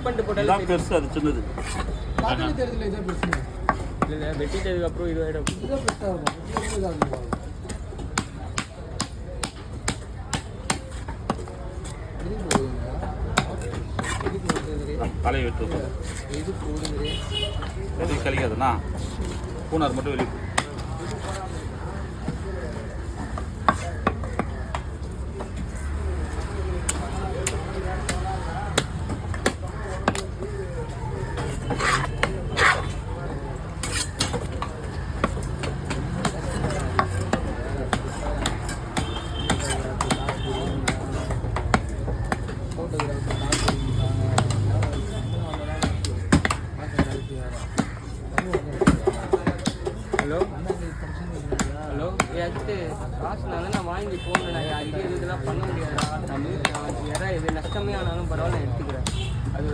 பண்ணிட்டு போட்டாலும் பெருசு, அது சின்னது. இல்லை வெட்டிட்டதுக்கப்புறம் இதுவாகிடும். தலையை வெட்டு. இது கழிக்காதுண்ணா, பூனார் மட்டும் வெளியே.